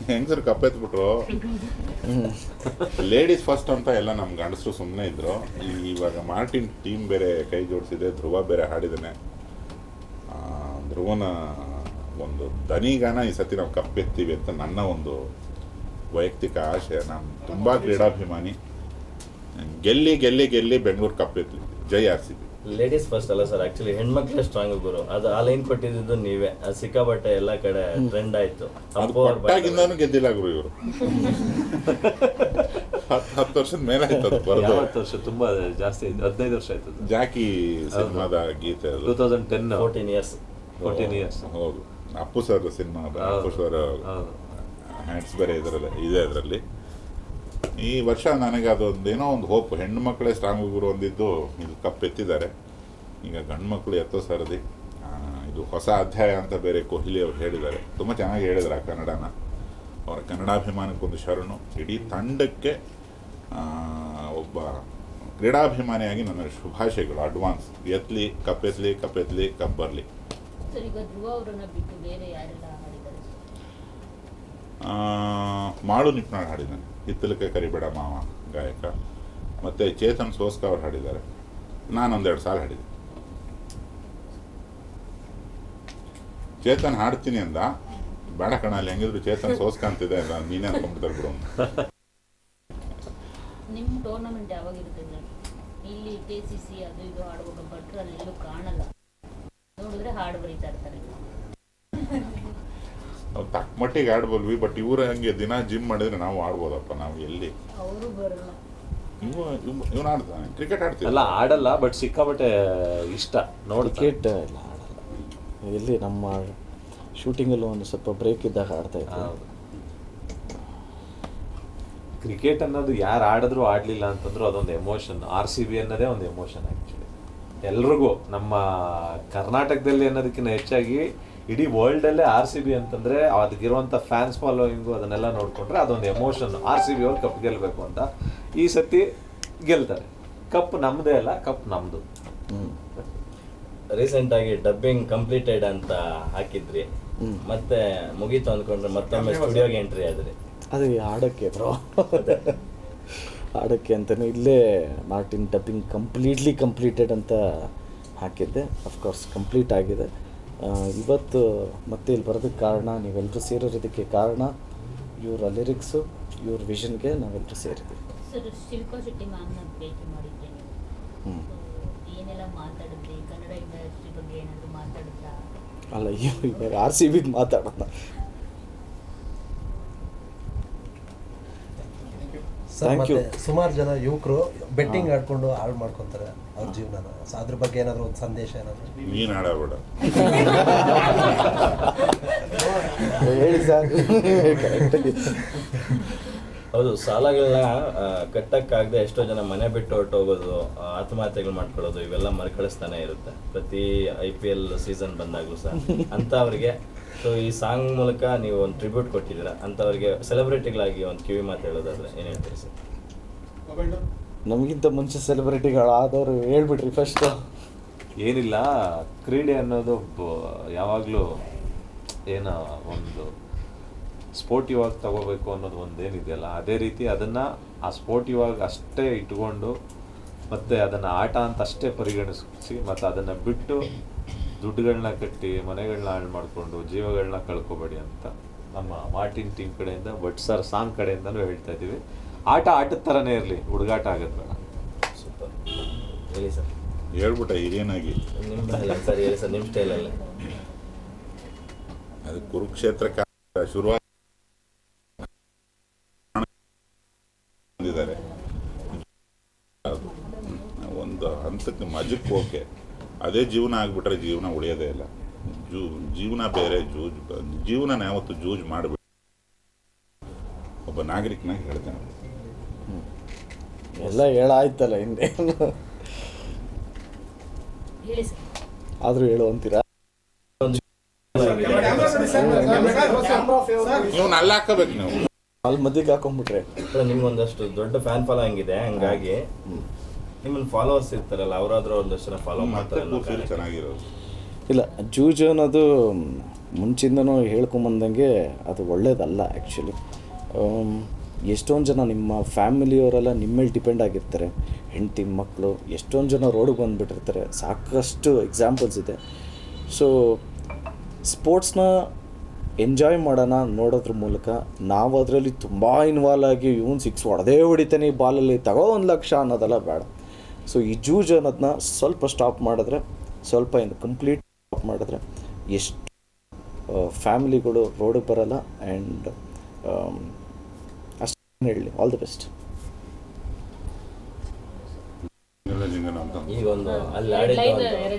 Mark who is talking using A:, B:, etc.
A: ಹೆಂಗಸರು ಕಪ್ಪೆತ್ಬಿಟ್ರು. Ladies first ಅಂತ ಎಲ್ಲ ನಮ್ಮ ಗಂಡಸರು ಸುಮ್ಮನೆ ಇದ್ರು. ಇವಾಗ ಮಾರ್ಟಿನ್ ಟೀಮ್ ಬೇರೆ ಕೈ ಜೋಡಿಸಿದೆ, ಧ್ರುವ ಬೇರೆ ಹಾಡಿದ್ದಾನೆ. ಧ್ರುವನ ಒಂದು ದನಿಗಾನ ಈ ಸತಿ ನಾವು ಕಪ್ಪೆತ್ತೀವಿ ಅಂತ ನನ್ನ ಒಂದು ವೈಯಕ್ತಿಕ ಆಶಯ. ನಾನು ತುಂಬ ಕ್ರೀಡಾಭಿಮಾನಿ. ಗೆಲ್ಲಿ ಗೆಲ್ಲಿ ಗೆಲ್ಲಿ ಬೆಂಗಳೂರು ಕಪ್ಪೆತ್ಲಿ, ಜೈ RCB.
B: ಲೇಡೀಸ್ ಫಸ್ಟ್ ಅಲ್ಲ ಸರ್, ಆಕ್ಚುಲಿ ಹೆಣ್ಮಕ್ಳೇ ಸ್ಟ್ರಾಂಗ್ ಗುರು. ಅದು ಆ ಲೈನ್ ಕೊಟ್ಟಿದ್ದು ನೀವೇ. ಸಿಕ್ಕಾಪಟ್ಟೆ ಎಲ್ಲ ಕಡೆ ಟ್ರೆಂಡ್ ಆಯ್ತು.
A: ಪಟ್ಟಾಗಿಂದಾನು ಗೆದ್ದಿಲ್ಲ ಗುರು ಇವರು. 10 ವರ್ಷದ ಮೇಲೆ ಆಯ್ತು ಅದು ಬರೋದು.
C: 20 ವರ್ಷ ತುಂಬಾ ಜಾಸ್ತಿ ಆಯ್ತು, 15 ವರ್ಷ ಆಯ್ತು.
A: ಜಾಕಿ ಸಿನಿಮಾದ ಗೀತೆ ಅದು
C: 2010
B: 14 ಇಯರ್ಸ್.
A: ಹೌದು, ಅಪ್ಪು ಸರ್ ಸಿನಿಮಾದ ಅಪ್ಪು ಸರ್ ಹ್ಯಾಂಡ್ಸ್ ಬೇರೆ ಇದೆ ಅದರಲ್ಲಿ. ಈ ವರ್ಷ ನನಗೆ ಅದೊಂದು ಏನೋ ಒಂದು ಹೋಪ್, ಹೆಣ್ಣು ಮಕ್ಕಳೇ ಸ್ಟ್ರಾಂಗ್ ಗುರು ಒಂದಿದ್ದು ಇದು ಕಪ್ಪೆತ್ತಿದ್ದಾರೆ. ಈಗ ಗಂಡು ಮಕ್ಕಳು ಎತ್ತೋ ಸರದಿ. ಇದು ಹೊಸ ಅಧ್ಯಾಯ ಅಂತ ಬೇರೆ ಕೊಹ್ಲಿ ಅವ್ರು ಹೇಳಿದ್ದಾರೆ. ತುಂಬ ಚೆನ್ನಾಗಿ ಹೇಳಿದ್ದಾರೆ ಆ ಕನ್ನಡನ. ಅವರ ಕನ್ನಡಾಭಿಮಾನಕ್ಕೊಂದು ಶರಣು. ಇಡೀ ತಂಡಕ್ಕೆ ಒಬ್ಬ ಕ್ರೀಡಾಭಿಮಾನಿಯಾಗಿ ನನ್ನ ಶುಭಾಶಯಗಳು, ಅಡ್ವಾನ್ಸ್. ಎತ್ತಲಿ, ಕಪ್ಪೆತ್ತಲಿ, ಕಪ್ಪೆತ್ತಲಿ, ಕಪ್ ಬರಲಿ. ಮಾಳು ನಿಪ್ನಾಳ್ ಹಾಡಿದ್ದಾನೆ, ಹಿತ್ತಲಕ್ಕೆ ಕರಿಬೇಡ ಮಾವ ಗಾಯಕ. ಮತ್ತು ಚೇತನ್ ಸೋಸ್ಕ ಅವ್ರು ಹಾಡಿದ್ದಾರೆ. ನಾನೊಂದೆರಡು ಸಾಲ ಹಾಡಿದ್ದೆ. ಚೇತನ್ ಹಾಡ್ತೀನಿ ಅಂದ, ಬೇಡ ಕಣ ಅಲ್ಲಿ ಹೆಂಗಿದ್ರು ಚೇತನ್ ಸೋಸ್ಕ ಅಂತಿದೆ ಅಲ್ಲ, ನೀನೇ ಅನ್ಕೊಂಡ್ಬಿಡ್ತಾರೆ ಬಿಡು.
D: ನಿಮ್ಮ ಟೂರ್ನಮೆಂಟ್ ಯಾವಾಗ ಇರುತ್ತೆ? ಇಲ್ಲಿ KCC ಅದು ಇದು ಹಾಡುವಾಗ ಭಟ್ರು ಅಲ್ಲೆಲ್ಲೂ ಕಾಣಲ್ಲ, ನೋಡಿದ್ರೆ ಹಾಡು ಬರೀತಾ ಇರ್ತಾರೆ.
A: ನಾವು ತಕ್ಕ ಮಟ್ಟಿಗೆ ಆಡ್ಬೋಲ್ವಿ, ಬಟ್ ಇವರು ಹಂಗೆ ದಿನ ಜಿಮ್ ಮಾಡಿದ್ರೆ ನಾವು ಆಡ್ಬೋದಪ್ಪ. ನಾವು ಎಲ್ಲಿ
D: ಅವರು ಬರಲ್ಲ.
A: ಇವನು ಆಡ್ತಾನೆ, ಕ್ರಿಕೆಟ್ ಆಡ್ತೀವಿ
C: ಎಲ್ಲ ಆಡಲ್ಲ, ಬಟ್ ಸಿಕ್ಕಾಪಟ್ಟೆ ಇಷ್ಟ ನೋಡಿ.
E: ಕ್ರಿಕೆಟ್ ಎಲ್ಲ ಆಡಲ್ಲ. ಎಲ್ಲಿ ನಮ್ಮ ಶೂಟಿಂಗಲ್ಲೂ ಒಂದು ಸ್ವಲ್ಪ ಬ್ರೇಕ್ ಇದ್ದಾಗ ಆಡ್ತಾ ಇತ್ತು.
C: ಕ್ರಿಕೆಟ್ ಅನ್ನೋದು ಯಾರು ಆಡಿದ್ರು ಆಡಲಿಲ್ಲ ಅಂತಂದ್ರು ಅದೊಂದು ಎಮೋಷನ್. RCB ಅನ್ನೋದೇ ಒಂದು ಎಮೋಷನ್ ಆ್ಯಕ್ಚುಲಿ ಎಲ್ರಿಗೂ. ನಮ್ಮ ಕರ್ನಾಟಕದಲ್ಲಿ ಅನ್ನೋದಕ್ಕಿಂತ ಹೆಚ್ಚಾಗಿ ಇಡೀ ವರ್ಲ್ಡಲ್ಲೇ RCB ಅಂತಂದರೆ ಅದಕ್ಕಿರುವಂಥ ಫ್ಯಾನ್ಸ್ ಫಾಲೋಯಿಂಗು ಅದನ್ನೆಲ್ಲ ನೋಡಿಕೊಂಡ್ರೆ ಅದೊಂದು ಎಮೋಷನ್. RCB ಅವ್ರು ಕಪ್ ಗೆಲ್ಲಬೇಕು ಅಂತ. ಈ ಸತಿ ಗೆಲ್ತಾರೆ. ಕಪ್ ನಮ್ಮದೇ ಅಲ್ಲ, ಕಪ್ ನಮ್ಮದು.
B: ರೀಸೆಂಟಾಗಿ ಡಬ್ಬಿಂಗ್ ಕಂಪ್ಲೀಟೆಡ್ ಅಂತ ಹಾಕಿದ್ರಿ, ಮತ್ತೆ ಮುಗೀತು ಅಂದ್ಕೊಂಡ್ರೆ ಮತ್ತೊಮ್ಮೆ ಸ್ಟುಡಿಯೋಗೆ ಎಂಟ್ರಿ ಆದ್ರಿ.
E: ಅದು ಆಡೋಕ್ಕೆ ಬ್ರೋ, ಆಡೋಕ್ಕೆ ಅಂತಲೇ ಇಲ್ಲೇ ಮಾರ್ಟಿನ್ ಡಬ್ಬಿಂಗ್ ಕಂಪ್ಲೀಟೆಡ್ ಅಂತ ಹಾಕಿದ್ದೆ. ಅಫ್ಕೋರ್ಸ್ ಕಂಪ್ಲೀಟ್ ಆಗಿದೆ. ಇವತ್ತು ಮತ್ತೆ ಇಲ್ಲಿ ಬರೋದಕ್ಕೆ ಕಾರಣ, ನೀವೆಲ್ಲರೂ ಸೇರಿರೋದಕ್ಕೆ ಕಾರಣ ಇವರ ಲಿರಿಕ್ಸು, ಇವ್ರ ವಿಷನ್ಗೆ ನಾವೆಲ್ಲರೂ ಸೇರಿದ್ವಿ.
D: ಸರ್, ಶಿಲ್ಪಾ ಶೆಟ್ಟಿ ಮ್ಯಾಮ್ನ ಭೇಟಿ ಮಾಡಿದ್ದೆ ನೀವು, ಏನೆಲ್ಲ ಮಾತಾಡಿದ್ರಿ? ಕನ್ನಡ ಇಂಡಸ್ಟ್ರಿ ಬಗ್ಗೆ ಏನಾದರೂ ಮಾತಾಡಿದ್ರಾ?
E: ಅಲ್ಲ, ಇವಾಗ RCB ಮಾತಾಡೋಣ. Thank you.
F: ಸುಮಾರು ಜನ ಯುವಕರು ಬೆಟ್ಟಿಂಗ್ ಆಡ್ಕೊಂಡು ಹಾಳು ಮಾಡ್ಕೊತಾರೆ ಅವ್ರ ಜೀವನನ. ಅದ್ರ ಬಗ್ಗೆ ಏನಾದರೂ ಒಂದು ಸಂದೇಶ ಏನಾದರೂ?
A: ನೀನು ಆಡಬೇಡ
E: ಹೇಳಿ ಸರ್.
B: ಹೌದು, ಸಾಲಗಳನ್ನ ಕಟ್ಟಕ್ಕಾಗದೆ ಎಷ್ಟೋ ಜನ ಮನೆ ಬಿಟ್ಟು ಹೊರಟೋಗೋದು, ಆತ್ಮಹತ್ಯೆಗಳು ಮಾಡ್ಕೊಳ್ಳೋದು, ಇವೆಲ್ಲ ಮರುಕಳಿಸ್ತಾನೆ ಇರುತ್ತೆ ಪ್ರತಿ IPL ಸೀಸನ್ ಬಂದಾಗಲೂ ಸಹ. ಅಂಥವ್ರಿಗೆ ಸೊ ಈ ಸಾಂಗ್ ಮೂಲಕ ನೀವು ಒಂದು ಟ್ರಿಬ್ಯೂಟ್ ಕೊಟ್ಟಿದ್ದೀರಾ. ಅಂಥವ್ರಿಗೆ ಸೆಲೆಬ್ರಿಟಿಗಳಾಗಿ ಒಂದು ಕಿವಿ ಮಾತು ಹೇಳೋದಾದ್ರೆ ಏನು ಹೇಳ್ತೀರಿ ಸರ್?
E: ನಮಗಿಂತ ಮುಂಚೆ ಸೆಲೆಬ್ರಿಟಿಗಳಾದವರು ಹೇಳ್ಬಿಟ್ರಿ ಫಸ್ಟ್.
C: ಏನಿಲ್ಲ, ಕ್ರೀಡೆ ಅನ್ನೋದು ಯಾವಾಗಲೂ ಏನೋ ಒಂದು ಸ್ಪೋರ್ಟಿವ್ ಆಗಿ ತಗೋಬೇಕು ಅನ್ನೋದು ಒಂದೇನಿದೆಯಲ್ಲ, ಅದೇ ರೀತಿ ಅದನ್ನು ಆ ಸ್ಪೋರ್ಟಿವ್ ಆಗಿ ಅಷ್ಟೇ ಇಟ್ಕೊಂಡು ಮತ್ತು ಅದನ್ನು ಆಟ ಅಂತ ಅಷ್ಟೇ ಪರಿಗಣಿಸಿ, ಮತ್ತು ಅದನ್ನು ಬಿಟ್ಟು ದುಡ್ಡುಗಳನ್ನ ಕಟ್ಟಿ ಮನೆಗಳನ್ನ ಹಾಳು ಮಾಡಿಕೊಂಡು ಜೀವಗಳನ್ನ ಕಳ್ಕೊಬೇಡಿ ಅಂತ ನಮ್ಮ ಮಾರ್ಟಿನ್ ಟೀಮ್ ಕಡೆಯಿಂದ, ಬಟ್ ಸರ್ ಸಾಂಗ್ ಕಡೆಯಿಂದಲೂ ಹೇಳ್ತಾ ಇದ್ದೀವಿ. ಆಟ ಆಟದ ಥರನೇ ಇರಲಿ, ಹುಡುಗಾಟ ಆಗೋದು ಬೇಡ.
B: ಸೂಪರ್. ಹೇಳಿ ಸರ್.
A: ಹೇಳ್ಬಿಟ್ಟ ಹಿರಿಯನಾಗಿ.
B: ನಿಮ್ಮ ಸರ್ ಹೇಳಿ ಸರ್, ನಿಮ್ಮ ಸ್ಟೈಲಲ್ಲೇ.
A: ಅದು ಕುರುಕ್ಷೇತ್ರಕ್ಕೆ ಶುರುವಾಗಿ ಒಂದು ಹಂತಕ್ಕೆ ಮಜಕ್ಕೆ ಓಕೆ, ಅದೇ ಜೀವನ ಆಗಿಬಿಟ್ರೆ ಜೀವನ ಉಳಿಯೋದೇ ಇಲ್ಲ. ಜೀವನ ಬೇರೆ, ಜೀವನ ಯಾವತ್ತು ಜೂಜ್ ಮಾಡಬೇಡಿ. ಒಬ್ಬ ನಾಗರಿಕನಾಗಿ ಹೇಳ್ತೇನೆ.
E: ಎಲ್ಲ ಹೇಳಾಯ್ತಲ್ಲ ಹಿಂದೆ,
D: ಹೇಳಿ ಸರ್.
E: ಆದರೂ ಹೇಳು ಅಂತೀರಾ?
A: ನೀವು ಅಲ್ಲ ಹಾಕಬೇಕು, ನೀವು
E: ಅಲ್ಲಿ ಮಧ್ಯಕ್ಕೆ ಹಾಕೊಂಡ್ಬಿಟ್ರೆ.
B: ನಿಮ್ಗೊಂದಷ್ಟು ದೊಡ್ಡ ಫ್ಯಾನ್ ಫಾಲೋಯಿಂಗ್ ಇದೆ, ಹಂಗಾಗಿ ನಿಮ್ಮನ್ನು ಫಾಲೋವರ್ಸ್ ಇರ್ತಾರಲ್ಲ, ಅವರಾದ್ರೂ ಒಂದಷ್ಟು ಜನ ಫಾಲೋ ಮಾಡ್ತಾರೆ.
A: ಚೆನ್ನಾಗಿರೋದು
E: ಇಲ್ಲ, ಜೂಜು ಅನ್ನೋದು ಮುಂಚಿಂದನೂ ಹೇಳ್ಕೊಂಬಂದಂಗೆ ಅದು ಒಳ್ಳೇದಲ್ಲ ಆ್ಯಕ್ಚುಲಿ. ಎಷ್ಟೊಂದು ಜನ ನಿಮ್ಮ ಫ್ಯಾಮಿಲಿಯವರೆಲ್ಲ ನಿಮ್ಮ ಮೇಲೆ ಡಿಪೆಂಡ್ ಆಗಿರ್ತಾರೆ, ಹೆಂಡತಿ ಮಕ್ಕಳು, ಎಷ್ಟೊಂದು ಜನ ರೋಡಿಗೆ ಬಂದುಬಿಟ್ಟಿರ್ತಾರೆ. ಸಾಕಷ್ಟು ಎಕ್ಸಾಂಪಲ್ಸ್ ಇದೆ. ಸೊ ಸ್ಪೋರ್ಟ್ಸ್ನ ಎಂಜಾಯ್ ಮಾಡೋಣ ನೋಡೋದ್ರ ಮೂಲಕ. ನಾವು ಅದರಲ್ಲಿ ತುಂಬ ಇನ್ವಾಲ್ವ್ ಆಗಿ ಇವನು 6 ಹೊಡಿತಾನೆ ಈ ಬಾಲಲ್ಲಿ ತಗೋ 1 ಲಕ್ಷ ಅನ್ನೋದೆಲ್ಲ ಬೇಡ. ಸೊ ಈ ಜೂಜ್ ಅನ್ನೋದನ್ನ ಸ್ವಲ್ಪ ಸ್ಟಾಪ್ ಮಾಡಿದ್ರೆ, ಸ್ವಲ್ಪ ಇನ್ನು ಕಂಪ್ಲೀಟ್ ಸ್ಟಾಪ್ ಮಾಡಿದ್ರೆ ಎಷ್ಟು ಫ್ಯಾಮಿಲಿಗಳು ರೋಡಿಗೆ ಬರೋಲ್ಲ. ಆ್ಯಂಡ್ ಅಷ್ಟೇ ಹೇಳಿ, ಆಲ್ ದಿ ಬೆಸ್ಟ್.
A: ಜಿಂಗನ ಅಂತ
B: ಈಗ ಒಂದು ಅಲ್ಲಿ ಆಡಿದ್ದು ಒಂದು